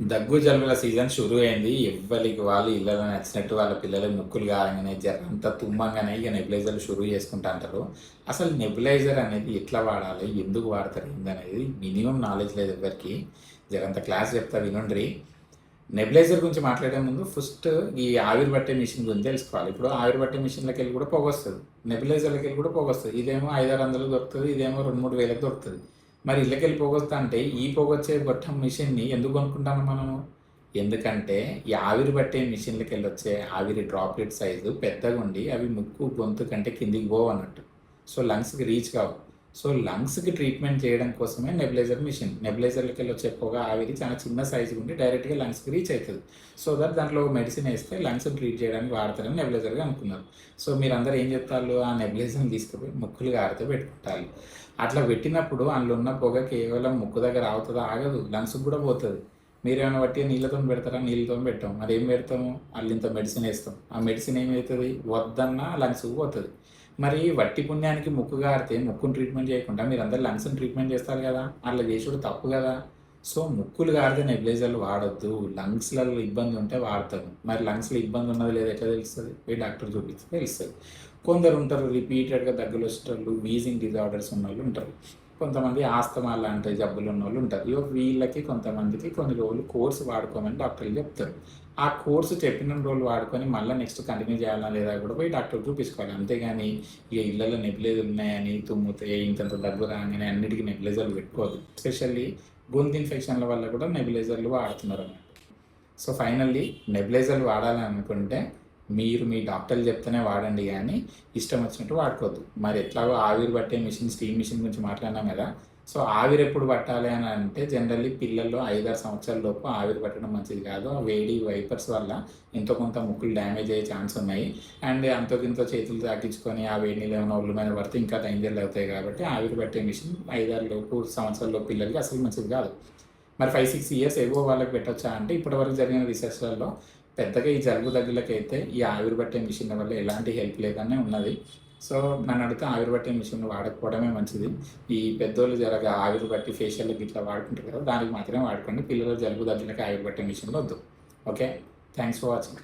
దగ్గు జలుబుల సీజన్ షురూ అయింది. ఎవ్వలికి వాళ్ళు ఇళ్ళలో నచ్చినట్టు వాళ్ళ పిల్లలకి ముక్కులు కారంగానే, జరంతా తుమ్మంగానే ఇక నెబులైజర్లు షురూ చేసుకుంటా అంటారు. అసలు నెబులైజర్ అనేది ఎట్లా వాడాలి? ఎందుకు వాడతారు? ఏందనేది మినిమమ్ నాలెడ్జ్ లేదు ఎవ్వరికీ. జరంత క్లాస్ చెప్తా వినుండ్రి. నెబులైజర్ గురించి మాట్లాడే ముందు ఫస్ట్ ఈ ఆవిరి పట్టే మిషన్ గురించి తెలుసుకోవాలి. ఇప్పుడు ఆవిరి పట్టే మిషన్లకెళ్ళి కూడా పొగొస్తది. నెబులైజర్లకెళ్ళి కూడా పొగొస్తది. ఇదేమో 500-600 దొరుకుతది. ఇదేమో 2-3 వేలకు దొరుకుతది. మరి ఇళ్ళకెళ్ళి పొగొస్తా అంటే ఈ పొగొచ్చే గొట్టం మిషన్‌ని ఎందుకు కొనుక్కుంటాము మనము? ఎందుకంటే ఈ ఆవిరి పట్టే మిషన్‌లకెళ్ళొచ్చే ఆవిరి డ్రాప్‌లెట్ సైజు పెద్దగుండి అవి ముక్కు, గొంతు కంటే కిందికి పోవన్నట్టు. సో, లంగ్స్‌కి రీచ్ కావు. సో, లంగ్స్‌కి ట్రీట్మెంట్ చేయడం కోసమే నెబులైజర్ మిషన్. నెబులైజర్‌లకెళ్ళొచ్చే పొగ, ఆవిరి చాలా చిన్న సైజుగా ఉండి డైరెక్ట్‌గా లంగ్స్‌కి రీచ్ అయితది. సో దట్ దాంట్లో మెడిసిన్ ఏస్తే లంగ్స్‌ని ట్రీట్ చేయడానికి వాడతారని నెబులైజర్‌గా అనుకున్నారు. సో, మీరందరూ ఏం చేత్తాళ్ళు? ఆ నెబులైజర్‌ని తీసుకుపోయి ముక్కులు గారితే పెట్టుకుంటాళ్ళు. అట్లా పెట్టినప్పుడు అందులో ఉన్న పొగ కేవలం ముక్కు దగ్గర ఆగుతదా? ఆగదు. లంగ్స్‌కి కూడా పోతది. మీరేమన్నా వట్టిగా నీళ్ళతోని పెడతారా? నీళ్ళతోని పెట్టం. మరేం పెడతాము? అల్లింత మెడిసిన్ ఏస్తాం. ఆ మెడిసిన్ ఏమైతది? వద్దన్నా లంగ్స్‌కి పోతది. మరి వట్టి పుణ్యానికి ముక్కు గారితే ముక్కుని ట్రీట్మెంట్ చేయకుండా మీరందరూ లంగ్స్‌ని ట్రీట్మెంట్ చేస్తారు గదా! అట్లా చేసుడు తప్పు గదా! సో, ముక్కులు గారితే నెబులైజర్లు వాడొద్దు. లంగ్స్‌లలో ఇబ్బంది ఉంటే వాడతారు. మరి లంగ్స్‌లో ఇబ్బంది ఉన్నదో లేదో ఎట్లా తెలుస్తది? పోయి డాక్టర్ చూపిస్తే తెలుస్తది. కొందరుంటారు రిపీటెడ్‌గా దగ్గులొచ్చేటోళ్ళు, వీజింగ్ డిజార్డర్స్ ఉన్నోళ్ళు ఉంటారు. కొంతమంది ఆస్తమా లాంటి జబ్బులున్నోళ్ళు ఉంటారు. ఇగో వీళ్ళకి కొంతమందికి కొన్ని రోజులు కోర్స్ వాడుకోమని డాక్టర్లు చెప్తారు. ఆ కోర్స్ చెప్పినన్ని రోజులు వాడుకొని మళ్ళా నెక్స్ట్ కంటిన్యూ చేయాలా లేదా కూడా పోయి డాక్టర్‌కి చూపించుకోవాలి. అంతేగాని ఇగ ఇళ్ళలో నెబులైజర్లు ఉన్నాయని తుమ్మితే ఇంతంత దగ్గు రాంగానే అన్నిటికి నెబులైజర్లు పెట్టుకోవద్దు. ఎస్పెషల్లీ గొంతు ఇన్ఫెక్షన్‌ల వల్ల కూడా నెబులైజర్లు వాడుతున్నారన్నమాట. సో, ఫైనల్లీ నెబులైజర్లు వాడాలని అనుకుంటే మీరు మీ డాక్టర్లు చెప్తేనే వాడండి గానీ, ఇష్టం వచ్చినట్టు వాడుకోవద్దు. మరి ఎట్లాగో ఆవిరి పట్టే మిషన్, స్టీమ్ మిషన్ గురించి మాట్లాడినాం గదా! సో, ఆవిరి ఎప్పుడు పట్టాలి అని అంటే జనరల్లీ పిల్లల్లో 5, 6 సంవత్సరాల లోపు ఆవిరి పట్టడం మంచిది కాదు. ఆ వేడి వైపర్స్ వల్ల ఎంతో కొంత ముక్కులు డ్యామేజ్ అయ్యే ఛాన్స్ ఉన్నాయి. అండ్ అంతో కింతో చేతులు తాకించుకొని ఆ వేడి నీళ్ళు ఏమైనా ఒళ్ళు మీద పడితే ఇంకా డేంజర్‌లు అవుతాయి కాబట్టి ఆవిరి పట్టే మిషన్ 5, 6 లోపు సంవత్సరాల లోపు పిల్లలకి అసలు మంచిది కాదు. మరి 5, 6 ఇయర్స్ ఎబోవ్ వాళ్ళకి పెట్టొచ్చా అంటే ఇప్పటివరకు జరిగిన రీసెర్చ్‌లలో పెద్దగా ఈ జలుబు దగ్గులకైతే ఈ ఆవిరి పట్టే మిషన్ల వల్ల ఎలాంటి హెల్ప్ లేదనే ఉన్నది. సో, నన్నడిగితే ఆవిరి పట్టే మిషన్‌లు వాడకపోవడమే మంచిది. ఈ పెద్దోళ్ళు జరగా ఆవిరి పట్టి ఫేషియల్‌కి ఇట్లా వాడుకుంటారు కదా! దానికి మాత్రమే వాడుకోండి. పిల్లల జలుబు దగ్గులకి ఆవిరి పట్టే మిషన్‌లు వద్దు. ఓకే. Thanks for watching.